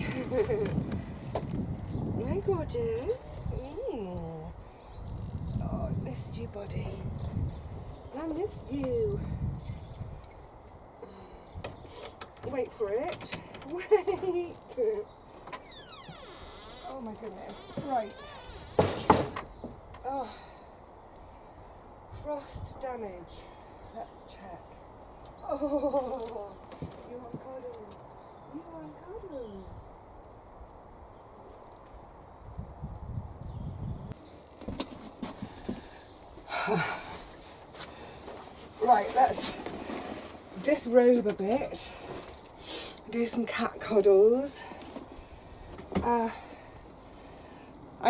Hi, gorgeous. Oh, I missed you, buddy. I missed you. Wait for it. Wait. Oh my goodness. Right. Oh. Frost damage. Let's check. Oh, you want cuddles? You want cuddles? Right, let's disrobe a bit, do some cat cuddles. I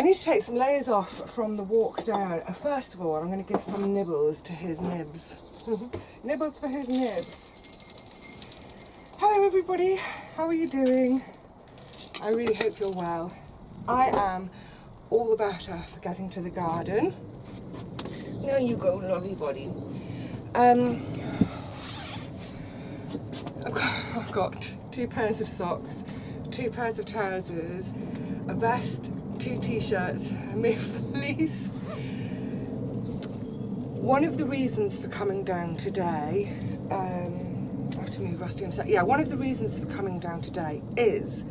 need to take some layers off from the walk down. First of all, I'm going to give some nibbles to his nibs. Nibbles for his nibs. Hello everybody, how are you doing? I really hope you're well. I am all the better for getting to the garden. There you go, lovely body. I've got 2 pairs of socks, 2 pairs of trousers, a vest, 2 t-shirts, and my fleece. One of the reasons for coming down today, I have to move Rusty in a sec. Yeah, one of the reasons for coming down today is,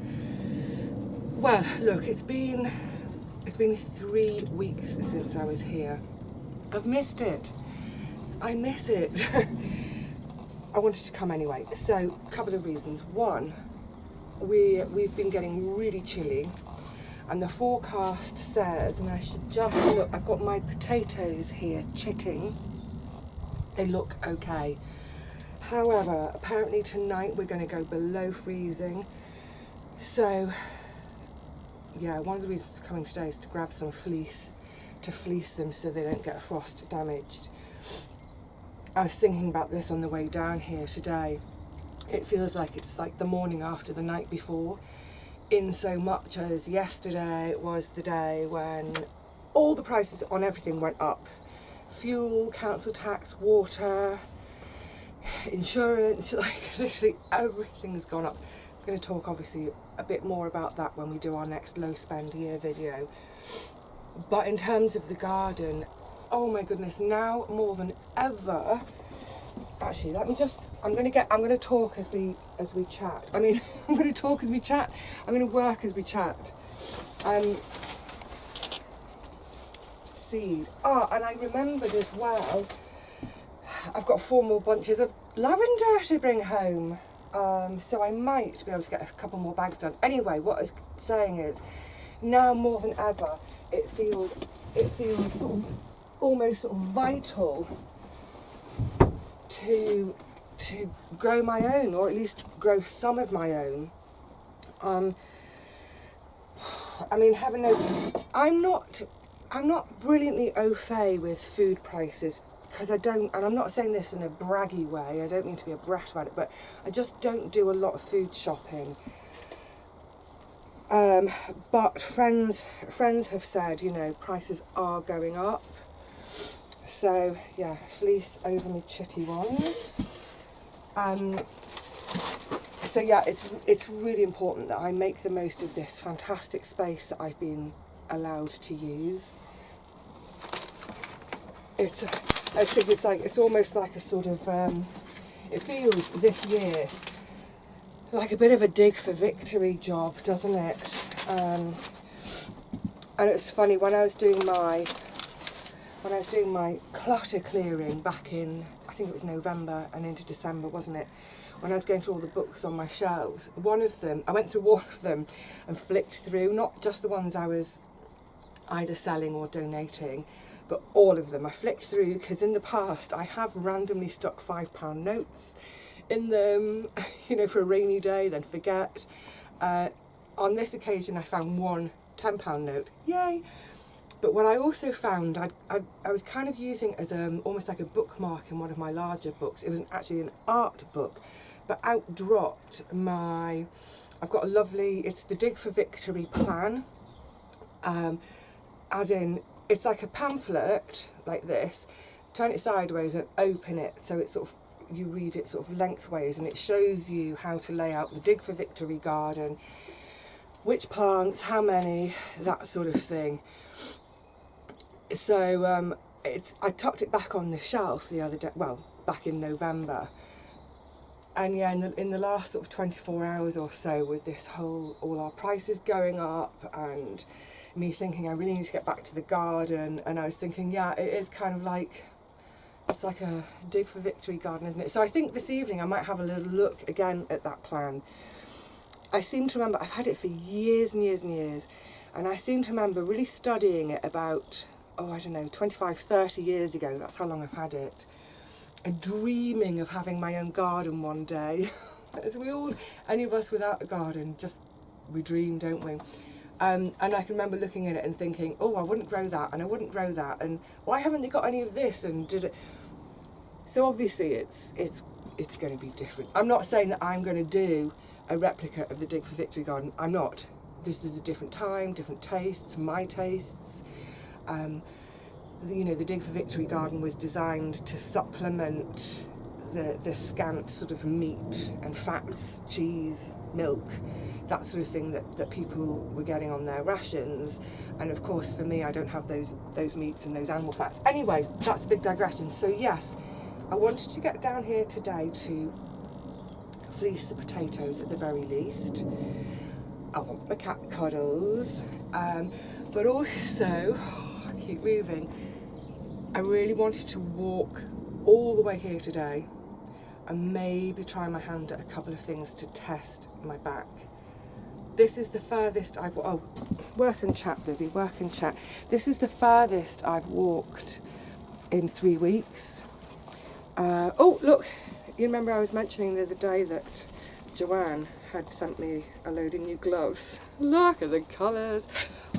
well, look, it's been 3 weeks since I was here. I've missed it. I miss it. I wanted to come anyway. So, a couple of reasons. One, we've been getting really chilly, and the forecast says, and I should just look, I've got my potatoes here chitting. They look okay. However, apparently tonight we're going to go below freezing. So, yeah, one of the reasons for coming today is to grab some fleece, to fleece them so they don't get frost damaged. I was thinking about this on the way down here today. It feels like it's like the morning after the night before, in so much as yesterday was the day when all the prices on everything went up. Fuel, council tax, water, insurance, like literally everything's gone up. I'm going to talk obviously a bit more about that when we do our next low spend year video. But in terms of the garden, oh my goodness, now more than ever. Actually, let me just, I'm going to talk as we chat. I mean, I'm going to talk as we chat. I'm going to work as we chat. Seed. Oh, and I remembered as well, I've got 4 more bunches of lavender to bring home. So I might be able to get a couple more bags done. Anyway, what I was saying is, now more than ever, it feels sort of almost sort of vital to grow my own, or at least grow some of my own. I mean, heaven knows, I'm not brilliantly au fait with food prices, because I don't, and I'm not saying this in a braggy way, I don't mean to be a brat about it, but I just don't do a lot of food shopping. But friends have said, you know, prices are going up. So yeah, fleece over my chitty ones. So yeah, it's really important that I make the most of this fantastic space that I've been allowed to use. I think it's almost like a sort of, it feels this year like a bit of a dig for victory job, doesn't it? And it's funny, when I was doing my clutter clearing back in, I think it was November and into December, wasn't it? When I was going through all the books on my shelves, one of them, I went through all of them and flicked through, not just the ones I was either selling or donating, but all of them. I flicked through because in the past I have randomly stuck £5 notes in them, you know, for a rainy day, then forget. On this occasion I found one £10 note, yay! But what I also found, I was kind of using as almost like a bookmark in one of my larger books. It was actually an art book, but out dropped I've got a lovely, it's the Dig for Victory plan, as in, it's like a pamphlet, like this, turn it sideways and open it, so it's sort of, you read it sort of lengthways, and it shows you how to lay out the Dig for Victory garden, which plants, how many, that sort of thing. So I tucked it back on the shelf the other day, well, back in November. And yeah, in the last sort of 24 hours or so, with this all our prices going up and me thinking I really need to get back to the garden, and I was thinking, yeah, it is kind of like, it's like a dig for victory garden, isn't it? So I think this evening I might have a little look again at that plan. I seem to remember, I've had it for years and years and years, and I seem to remember really studying it about, I don't know, 25, 30 years ago. That's how long I've had it. And dreaming of having my own garden one day. As we all, any of us without a garden, we dream, don't we? And I can remember looking at it and thinking, I wouldn't grow that, and I wouldn't grow that, and why haven't they got any of this, and did it? So obviously it's going to be different. I'm not saying that I'm going to do a replica of the Dig for Victory garden. I'm not. This is a different time, different tastes, my tastes. The Dig for Victory garden was designed to supplement the scant sort of meat and fats, cheese, milk, that sort of thing that people were getting on their rations. And of course for me, I don't have those meats and those animal fats. Anyway, that's a big digression. So yes, I wanted to get down here today to fleece the potatoes at the very least. I want my cat cuddles, but also, I keep moving, I really wanted to walk all the way here today and maybe try my hand at a couple of things to test my back. This is the furthest I've, work and chat, Vivi, work and chat. This is the furthest I've walked in 3 weeks. Look, you remember I was mentioning the other day that Joanne had sent me a load of new gloves. Look at the colours,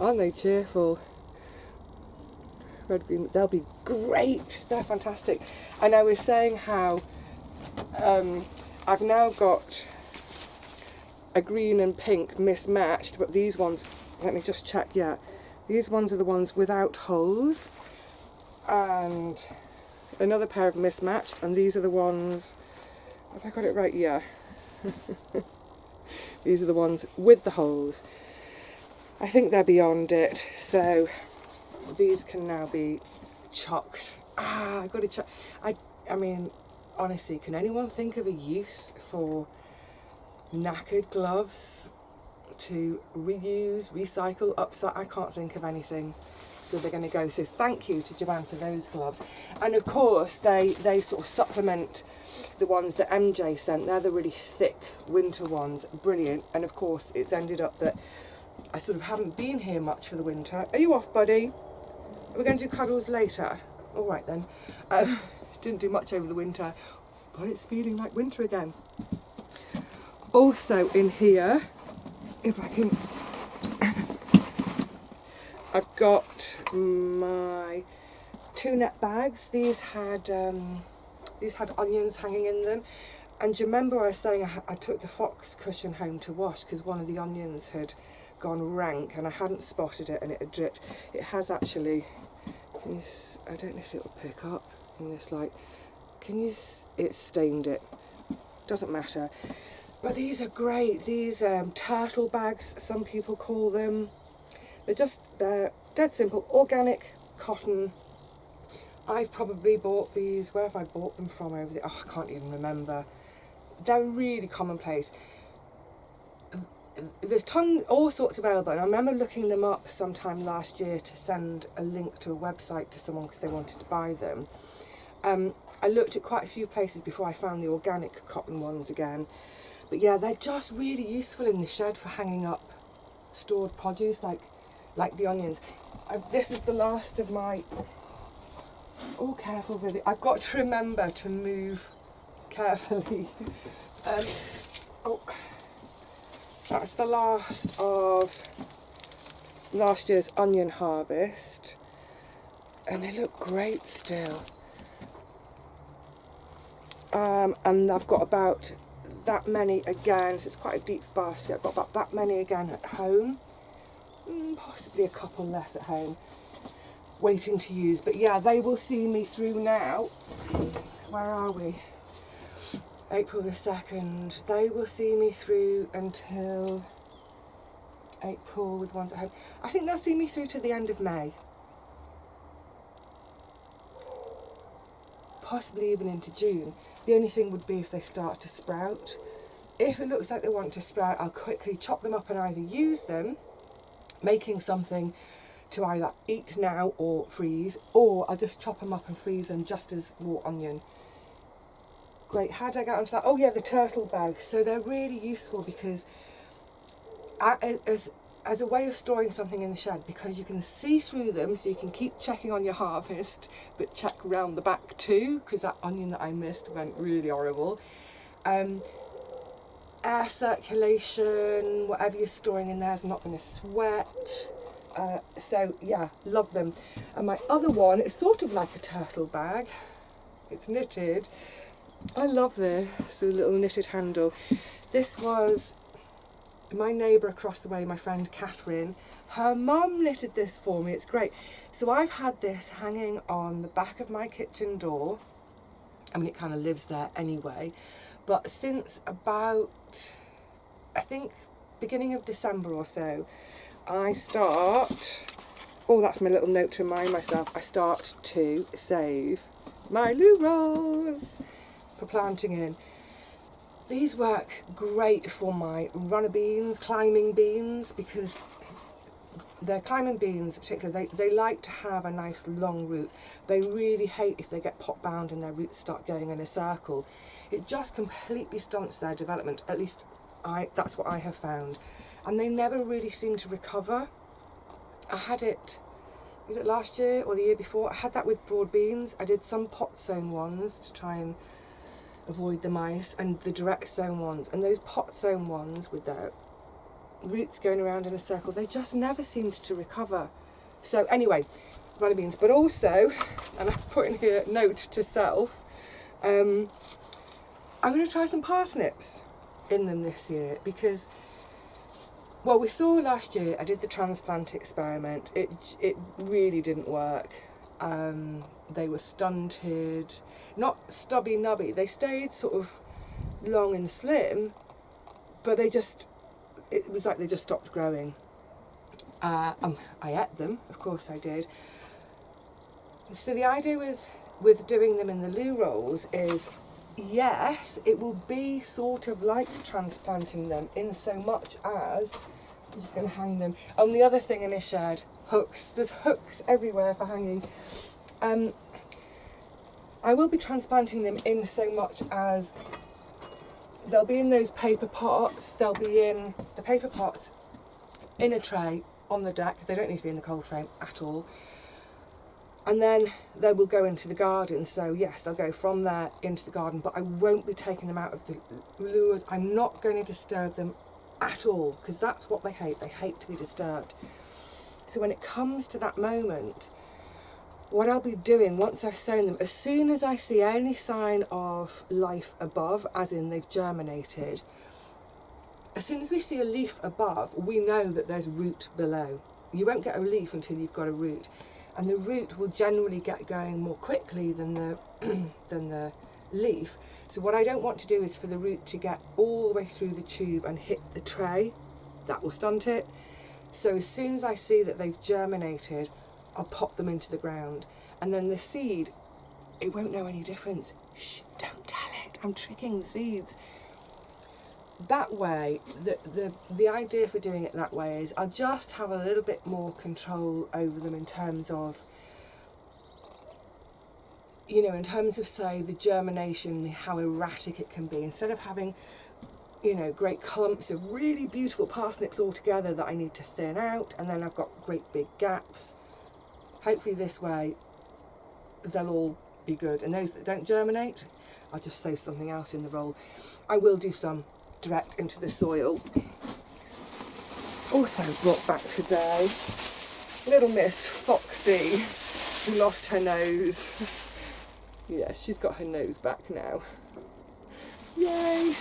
aren't they cheerful? Red, green, they'll be great, they're fantastic. And I was saying how I've now got a green and pink mismatched, but these ones, let me just check, yeah, these ones are the ones without holes, and another pair of mismatched, and these are the ones, have I got it right? Yeah. These are the ones with the holes. I think they're beyond it, so these can now be chucked. I've got to chuck. I mean, honestly, can anyone think of a use for knackered gloves to reuse, recycle, upcycle? I can't think of anything. So they're going to go. So thank you to Joanne for those gloves. And of course, they sort of supplement the ones that MJ sent. They're the really thick winter ones. Brilliant. And of course, it's ended up that I sort of haven't been here much for the winter. Are you off, buddy? We're going to do cuddles later. All right then. Didn't do much over the winter, but it's feeling like winter again. Also in here, if I can, I've got my 2 net bags. These had onions hanging in them. And do you remember I was saying I took the fox cushion home to wash because one of the onions had gone rank and I hadn't spotted it and it had dripped. It has actually, I don't know if it'll pick up in this light. It's stained it. Doesn't matter. But these are great. These turtle bags, some people call them. They're dead simple, organic cotton. I've probably bought these, where have I bought them from over there? I can't even remember. They're really commonplace. There's all sorts available, and I remember looking them up sometime last year to send a link to a website to someone because they wanted to buy them. I looked at quite a few places before I found the organic cotton ones again. But yeah, they're just really useful in the shed for hanging up stored produce like the onions. This is the last of my... Oh, careful, Vivi. I've got to remember to move carefully. That's the last of last year's onion harvest. And they look great still. And I've got about that many again, so it's quite a deep basket. I've got about that many again at home. Possibly a couple less at home, waiting to use. But yeah, they will see me through now. Where are we? April the 2nd. They will see me through until April with ones at home. I think they'll see me through to the end of May. Possibly even into June. The only thing would be if they start to sprout. If it looks like they want to sprout, I'll quickly chop them up and either use them, making something to either eat now or freeze, or I'll just chop them up and freeze them just as raw onion. Great, how did I get onto that? Oh yeah, the turtle bags. So they're really useful because as a way of storing something in the shed, because you can see through them, so you can keep checking on your harvest, but check round the back too, because that onion that I missed went really horrible. Air circulation, whatever you're storing in there is not going to sweat. So yeah, love them. And my other one is sort of like a turtle bag. It's knitted. I love this. It's a little knitted handle. This was my neighbour across the way, my friend Catherine. Her mum knitted this for me. It's great. So I've had this hanging on the back of my kitchen door. I mean, it kind of lives there anyway. But since about, I think, beginning of December or so, I start, oh, that's my little note to remind myself, I start to save my loo rolls for planting in. These work great for my runner beans, climbing beans, because the climbing beans particularly, they like to have a nice long root. They really hate if they get pot bound and their roots start going in a circle. It just completely stunts their development, at least that's what I have found. And they never really seem to recover. I had it, was it last year or the year before? I had that with broad beans. I did some pot sown ones to try and avoid the mice, and the direct sown ones. And those pot sown ones with their roots going around in a circle, they just never seemed to recover. So anyway, runner beans. But also, and I've put in here, note to self, I'm going to try some parsnips in them this year, because, well, we saw last year I did the transplant experiment. It really didn't work. They were stunted, not stubby nubby. They stayed sort of long and slim, but it was like they just stopped growing. I ate them, of course I did. So the idea with doing them in the loo rolls is, yes, it will be sort of like transplanting them, in so much as, I'm just going to hang them. And the other thing in this shed, hooks. There's hooks everywhere for hanging. I will be transplanting them in so much as they'll be in those paper pots. They'll be in the paper pots in a tray on the deck. They don't need to be in the cold frame at all. And then they will go into the garden. So yes, they'll go from there into the garden, but I won't be taking them out of the lures. I'm not going to disturb them at all, because that's what they hate. They hate to be disturbed. So when it comes to that moment, what I'll be doing once I've sown them, as soon as I see any sign of life above, as in they've germinated, as soon as we see a leaf above, we know that there's root below. You won't get a leaf until you've got a root. And the root will generally get going more quickly than the than the leaf. So what I don't want to do is for the root to get all the way through the tube and hit the tray. That will stunt it. So as soon as I see that they've germinated, I'll pop them into the ground. And then the seed, it won't know any difference. Shh, don't tell it. I'm tricking the seeds. That way, the idea for doing it that way is I'll just have a little bit more control over them in terms of, in terms of, say, the germination, how erratic it can be. Instead of having, great clumps of really beautiful parsnips all together that I need to thin out, and then I've got great big gaps. Hopefully this way, they'll all be good. And those that don't germinate, I'll just sow something else in the roll. I will do some direct into the soil. Also brought back today, little Miss Foxy, who lost her nose. Yeah, she's got her nose back now. Yay!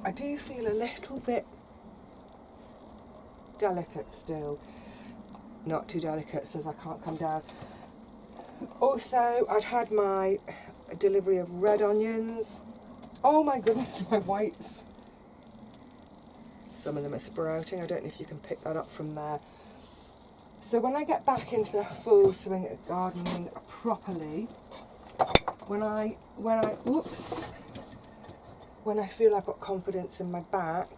I do feel a little bit delicate still. Not too delicate, says I can't come down. Also, I'd had my delivery of red onions. Oh my goodness, my whites. Some of them are sprouting. I don't know if you can pick that up from there. So when I get back into the full swing of gardening properly, when I feel I've got confidence in my back,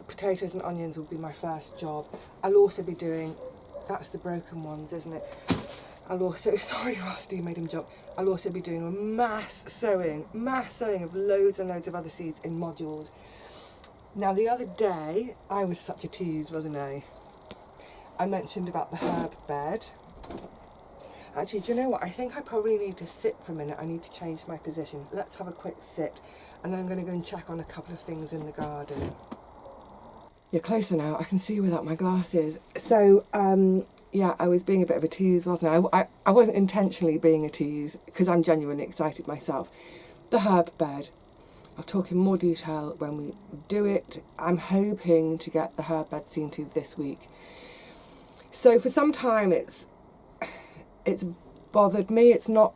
potatoes and onions will be my first job. I'll also be doing, that's the broken ones, isn't it? I'll also, sorry Rusty, made him jump. I'll also be doing a mass sowing of loads and loads of other seeds in modules. Now the other day, I was such a tease, wasn't I? I mentioned about the herb bed. Actually, do you know what? I think I probably need to sit for a minute. I need to change my position. Let's have a quick sit, and then I'm going to go and check on a couple of things in the garden. You're closer now. I can see without my glasses. So, yeah, I was being a bit of a tease, wasn't I? I wasn't intentionally being a tease, because I'm genuinely excited myself. The herb bed. I'll talk in more detail when we do it. I'm hoping to get the herb bed seen to this week. So for some time it's bothered me. It's not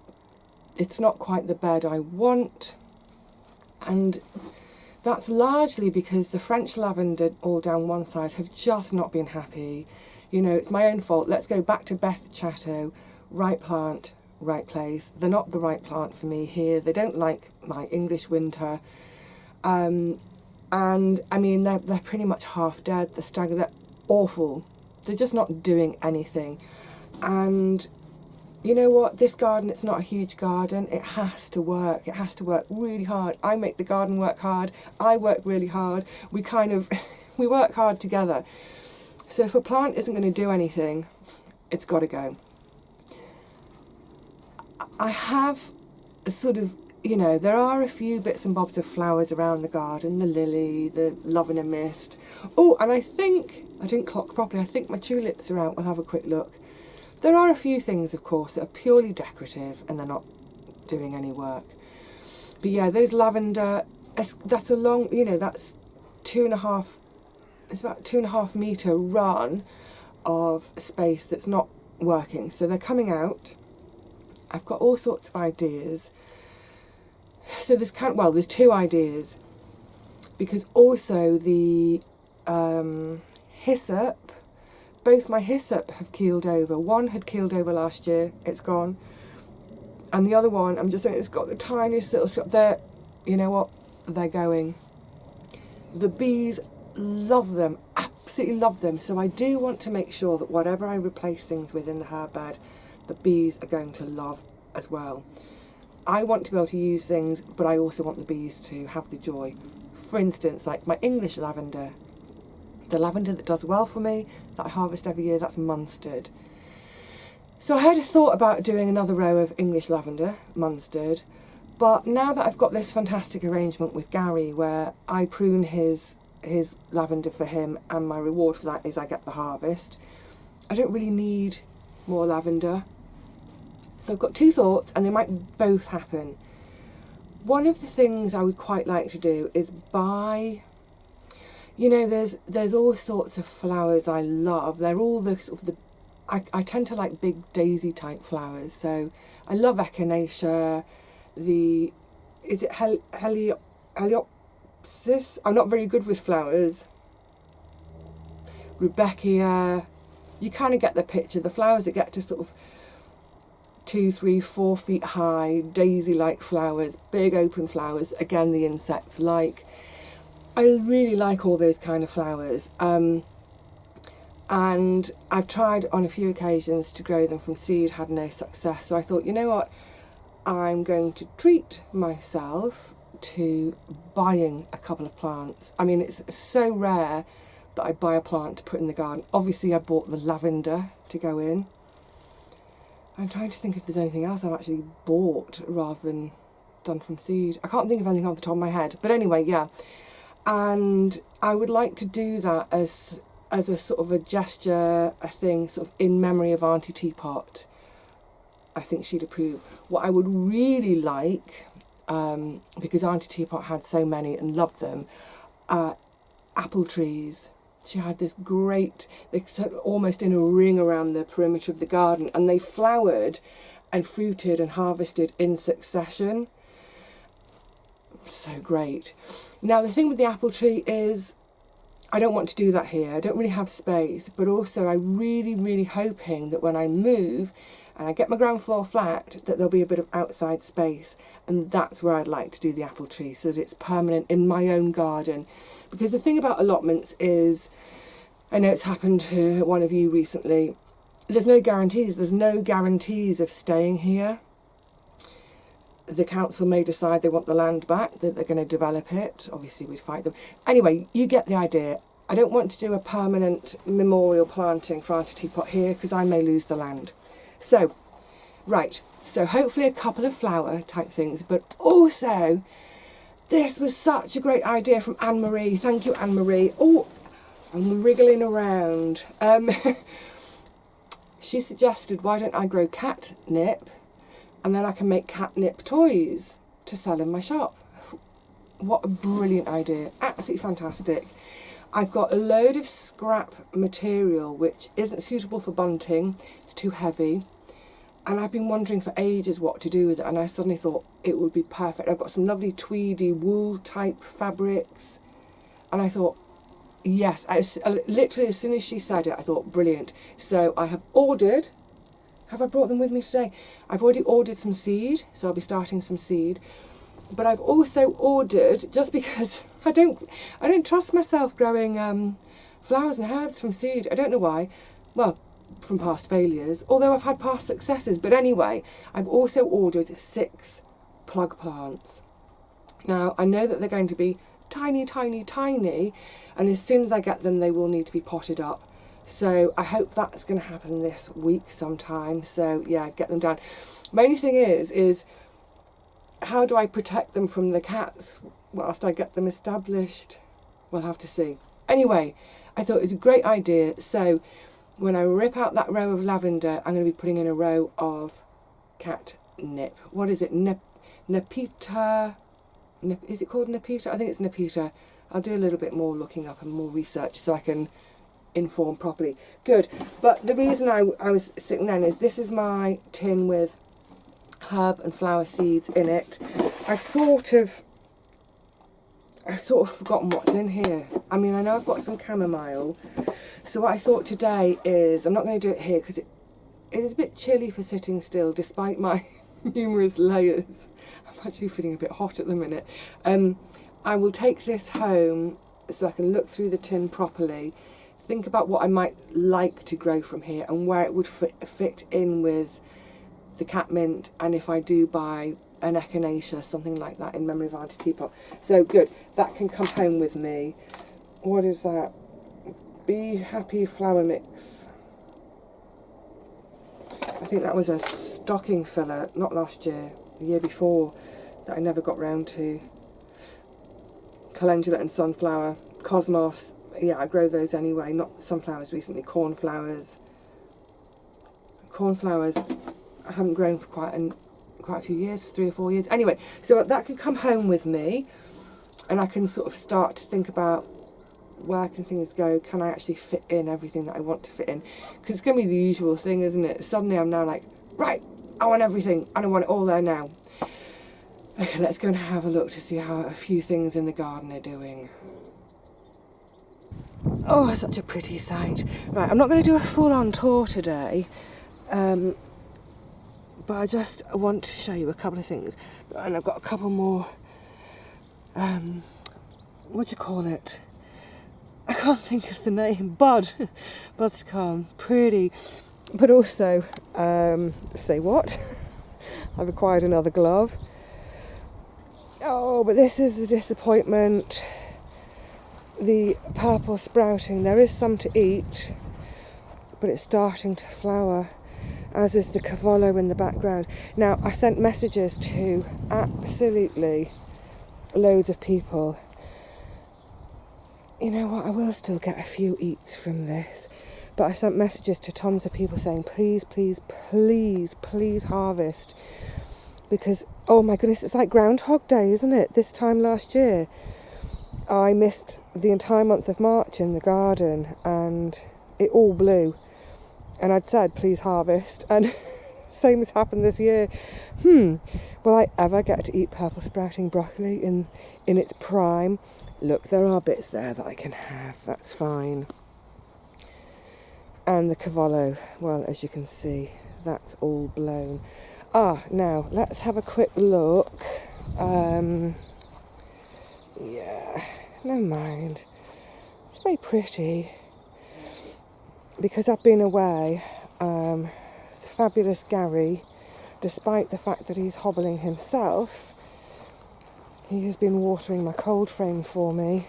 quite the bed I want, and that's largely because the French lavender all down one side have just not been happy. You know, it's my own fault. Let's go back to Beth Chatto. Right plant, right place. They're not the right plant for me here. They don't like my English winter. And I mean, they're pretty much half dead. They're awful. They're just not doing anything. And you know what? This garden, it's not a huge garden. It has to work. It has to work really hard. I make the garden work hard. I work really hard. We kind of, we work hard together. So if a plant isn't going to do anything, it's got to go. I have a sort of, you know, there are a few bits and bobs of flowers around the garden, the lily, the love in a mist. Oh, and I think, I didn't clock properly, I think my tulips are out. We'll have a quick look. There are a few things, of course, that are purely decorative and they're not doing any work. But yeah, those lavender, that's a long, you know, that's it's about 2.5 metre run of space that's not working. So they're coming out. I've got all sorts of ideas. So there's two ideas, because also the hyssop, both my hyssop have keeled over. One had keeled over last year, it's gone. And the other one, I'm just saying, it's got the tiniest little stuff there. You know what? They're going. The bees love them, absolutely love them. So I do want to make sure that whatever I replace things with in the herb bed, the bees are going to love as well. I want to be able to use things, but I also want the bees to have the joy. For instance, like my English lavender, the lavender that does well for me, that I harvest every year, that's Munstead. So I had a thought about doing another row of English lavender, Munstead, but now that I've got this fantastic arrangement with Gary where I prune his lavender for him and my reward for that is I get the harvest, I don't really need more lavender. So I've got two thoughts and they might both happen. One of the things I would quite like to do is buy, you know, there's all sorts of flowers I love. They're all the sort of I tend to like big daisy type flowers. So I love echinacea, is it Heliopsis? I'm not very good with flowers. Rudbeckia. You kind of get the picture. The flowers that get to sort of 2, 3, 4 feet high, daisy-like flowers, big open flowers, again the insects like. I really like all those kind of flowers. And I've tried on a few occasions to grow them from seed, had no success. So I thought, you know what, I'm going to treat myself to buying a couple of plants. I mean, it's so rare that I buy a plant to put in the garden. Obviously I bought the lavender to go in. I'm trying to think if there's anything else I've actually bought rather than done from seed. I can't think of anything off the top of my head. But anyway, yeah. And I would like to do that as a sort of a gesture, a thing, sort of in memory of Auntie Teapot. I think she'd approve. What I would really like, because Auntie Teapot had so many and loved them, apple trees. She had this great, they sat almost in a ring around the perimeter of the garden, and they flowered and fruited and harvested in succession. So great. Now the thing with the apple tree is I don't want to do that here. I don't really have space, but also I'm really hoping that when I move and I get my ground floor flat, that there'll be a bit of outside space, and that's where I'd like to do the apple tree, so that it's permanent in my own garden. Because the thing about allotments is, I know it's happened to one of you recently, there's no guarantees. There's no guarantees of staying here. The council may decide they want the land back, that they're going to develop it. Obviously, we'd fight them. Anyway, you get the idea. I don't want to do a permanent memorial planting for Auntie Teapot here because I may lose the land. So, right. So hopefully a couple of flower type things, but also this was such a great idea from Anne-Marie. Thank you, Anne-Marie. Oh, I'm wriggling around. She suggested, why don't I grow catnip, and then I can make catnip toys to sell in my shop. What a brilliant idea. Absolutely fantastic. I've got a load of scrap material which isn't suitable for bunting. It's too heavy. And I've been wondering for ages what to do with it, and I suddenly thought it would be perfect. I've got some lovely tweedy wool type fabrics, and I thought, yes, literally as soon as she said it, I thought, brilliant. So I have ordered, have I brought them with me today? I've already ordered some seed, so I'll be starting some seed. But I've also ordered, just because I don't trust myself growing flowers and herbs from seed. I don't know why. Well, from past failures, although I've had past successes. But anyway, I've also ordered 6 plug plants. Now, I know that they're going to be tiny, and as soon as I get them, they will need to be potted up. So I hope that's going to happen this week sometime. So yeah, get them down. My only thing is how do I protect them from the cats whilst I get them established? We'll have to see. Anyway, I thought it was a great idea. So when I rip out that row of lavender, I'm going to be putting in a row of catnip. What is it? Nepeta? Is it called Nepeta? I think it's Nepeta. I'll do a little bit more looking up and more research so I can inform properly. Good. But the reason I was sitting then is this is my tin with herb and flower seeds in it. I've sort of forgotten what's in here. I mean, I know I've got some chamomile. So what I thought today is, I'm not going to do it here because it is a bit chilly for sitting still despite my numerous layers. I'm actually feeling a bit hot at the minute. I will take this home so I can look through the tin properly, think about what I might like to grow from here and where it would fit in with the catmint, and if I do buy an echinacea, something like that, in memory of Auntie Teapot. So good, that can come home with me. What is that? Be Happy Flower Mix. I think that was a stocking filler, not last year, the year before, that I never got round to. Calendula and sunflower, cosmos, yeah, I grow those anyway, not sunflowers recently, cornflowers. Cornflowers I haven't grown for quite a few years, for 3 or 4 years. Anyway, so that could come home with me, and I can sort of start to think about where can things go, can I actually fit in everything that I want to fit in? Because it's going to be the usual thing, isn't it? Suddenly I'm now like, right, I want everything, and I want it all there now. Okay, let's go and have a look to see how a few things in the garden are doing. Oh, such a pretty sight. Right, I'm not going to do a full-on tour today, but I just want to show you a couple of things. And I've got a couple more, what do you call it? I can't think of the name. Bud's calm, pretty. But also, say what? I've acquired another glove. Oh, but this is the disappointment. The purple sprouting. There is some to eat, but it's starting to flower, as is the cavollo in the background. Now, I sent messages to absolutely loads of people. You know what, I will still get a few eats from this, but I sent messages to tons of people saying, please, please, please, please harvest, because, oh my goodness, it's like Groundhog Day, isn't it? This time last year, I missed the entire month of March in the garden, and it all blew, and I'd said, please harvest, and same has happened this year. Will I ever get to eat purple sprouting broccoli in its prime? Look, there are bits there that I can have, that's fine. And the cavallo, well, as you can see, that's all blown. Now, let's have a quick look. Yeah, never mind. It's very pretty. Because I've been away, the fabulous Gary, despite the fact that he's hobbling himself, he has been watering my cold frame for me,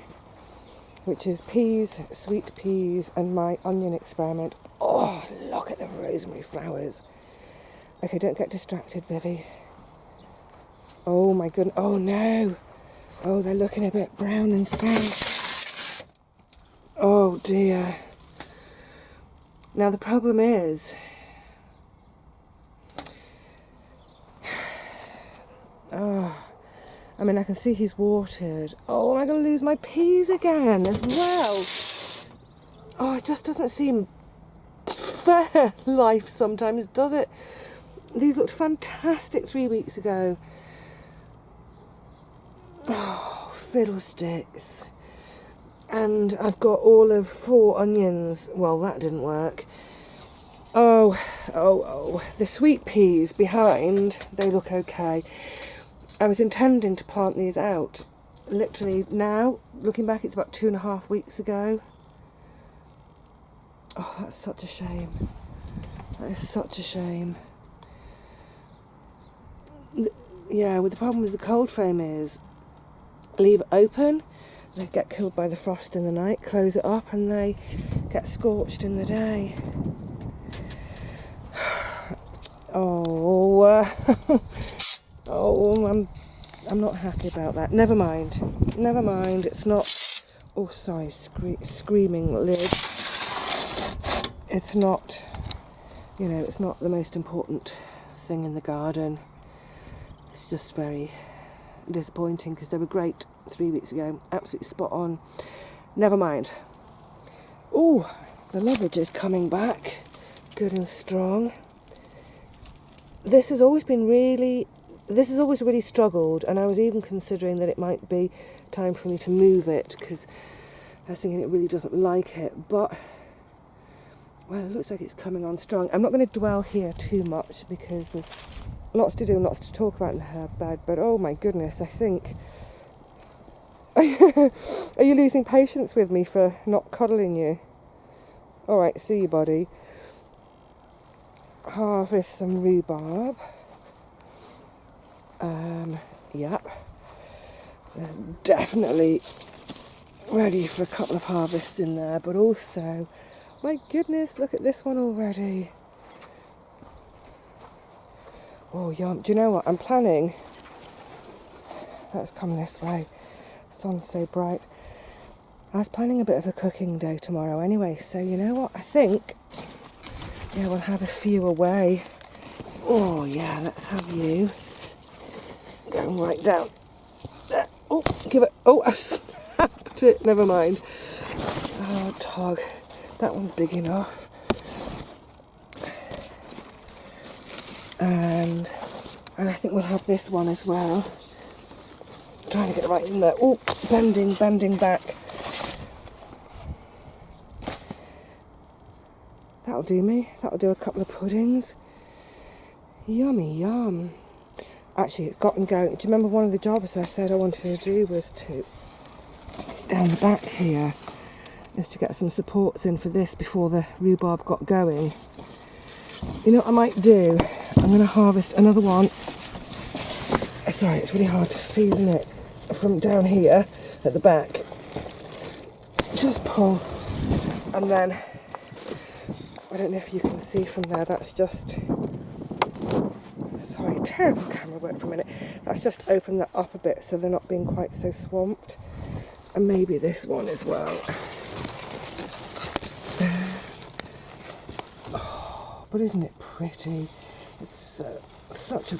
which is peas, sweet peas, and my onion experiment. Oh, look at the rosemary flowers. Okay, don't get distracted, Vivi. Oh my goodness, oh no. Oh, they're looking a bit brown and sad. Oh dear. Now the problem is, I mean, I can see he's watered. Oh, am I going to lose my peas again as well? Oh, it just doesn't seem fair, life sometimes, does it? These looked fantastic 3 weeks ago. Oh, fiddlesticks. And I've got all of 4 onions. Well, that didn't work. Oh, the sweet peas behind, they look okay. I was intending to plant these out. Literally now, looking back, it's about 2.5 weeks ago. Oh, that's such a shame. That is such a shame. Yeah, the problem with the cold frame is, leave it open, they get killed by the frost in the night, close it up and they get scorched in the day. Oh, I'm not happy about that. Never mind, it's not, oh sorry, screaming lid. It's not, it's not the most important thing in the garden. It's just very disappointing because they were great 3 weeks ago, absolutely spot on. Never mind. Oh, the lovage is coming back, good and strong. This has always really struggled, and I was even considering that it might be time for me to move it because I was thinking it really doesn't like it, but well, it looks like it's coming on strong. I'm not going to dwell here too much because there's lots to do and lots to talk about in the herb bed, but oh my goodness, I think... Are you losing patience with me for not cuddling you? Alright, see you, buddy. Harvest some rhubarb. Yep. There's definitely ready for a couple of harvests in there, but also, my goodness, look at this one already. Oh, yum. Do you know what? I'm planning... Let's come this way. The sun's so bright. I was planning a bit of a cooking day tomorrow anyway, so you know what? I think, yeah, we'll have a few away. Oh, yeah, let's have you. Going right down there. Oh, give it... Oh, I snapped it. Never mind. Oh, Tog. That one's big enough. And I think we'll have this one as well. Trying to get right in there. Oh, bending back. That'll do me. That'll do a couple of puddings. Yummy yum. Actually, it's gotten going. Do you remember one of the jobs I said I wanted to do was to, down the back here, is to get some supports in for this before the rhubarb got going. You know what I might do? I'm going to harvest another one. Sorry, it's really hard to see, isn't it? From down here at the back. Just pull. And then, I don't know if you can see from there, that's just... Sorry, terrible camera work for a minute. Let's just open that up a bit so they're not being quite so swamped. And maybe this one as well. Oh, but isn't it pretty? It's such a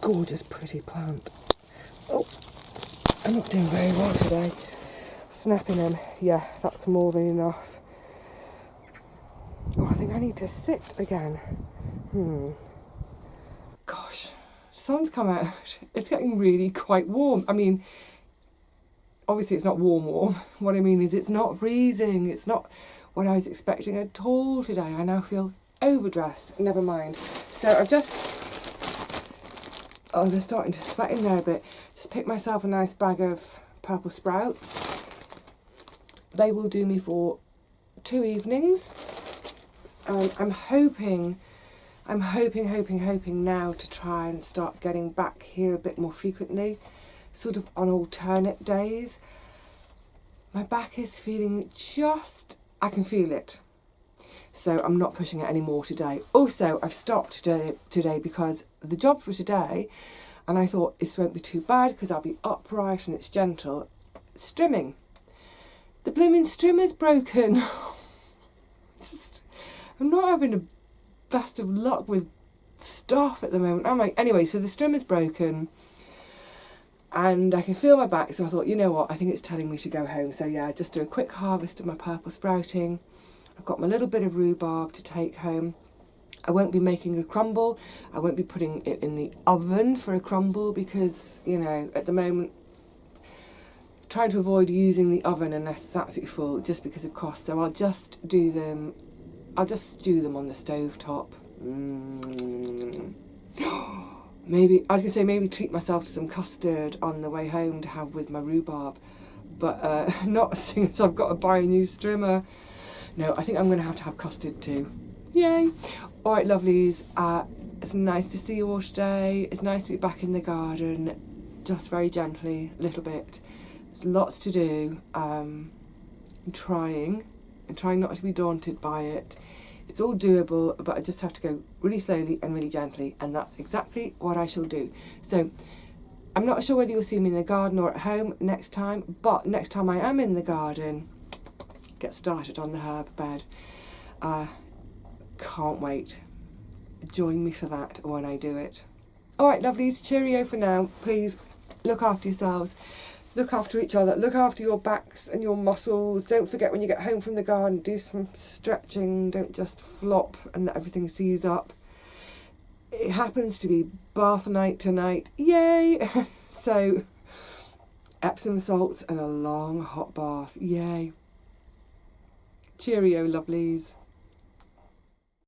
gorgeous, pretty plant. Oh, I'm not doing very well today. Snapping them. Yeah, that's more than enough. Oh, I think I need to sit again. Gosh, sun's come out. It's getting really quite warm. I mean, obviously it's not warm. What I mean is it's not freezing. It's not what I was expecting at all today. I now feel overdressed. Never mind. So I've just... Oh, they're starting to sweat in there a bit. Just picked myself a nice bag of purple sprouts. They will do me for 2 evenings. I'm hoping now to try and start getting back here a bit more frequently, sort of on alternate days. My back is feeling I can feel it. So I'm not pushing it anymore today. Also, I've stopped today because the job for today, and I thought this won't be too bad because I'll be upright and it's gentle, strimming. The blooming strimmer's broken. I'm not having the best of luck with stuff at the moment. I'm like, anyway, so the strimmer's broken and I can feel my back. So I thought, you know what, I think it's telling me to go home. So yeah, just do a quick harvest of my purple sprouting. I've got my little bit of rhubarb to take home. I won't be making a crumble. I won't be putting it in the oven for a crumble because, you know, at the moment, trying to avoid using the oven unless it's absolutely full just because of cost. So I'll just do them. I'll just stew them on the stove top. Maybe, I was going to say maybe treat myself to some custard on the way home to have with my rhubarb. But not since I've got to buy a new strimmer. No, I think I'm going to have custard too. Yay! Alright, lovelies, it's nice to see you all today. It's nice to be back in the garden, just very gently, a little bit. There's lots to do. I'm trying not to be daunted by it. It's all doable, but I just have to go really slowly and really gently, and that's exactly what I shall do. So, I'm not sure whether you'll see me in the garden or at home next time, but next time I am in the garden, get started on the herb bed. Can't wait. Join me for that when I do it. Alright, lovelies, cheerio for now. Please look after yourselves. Look after each other. Look after your backs and your muscles. Don't forget when you get home from the garden, do some stretching. Don't just flop and let everything seize up. It happens to be bath night tonight. Yay! So, Epsom salts and a long hot bath. Yay. Cheerio, lovelies.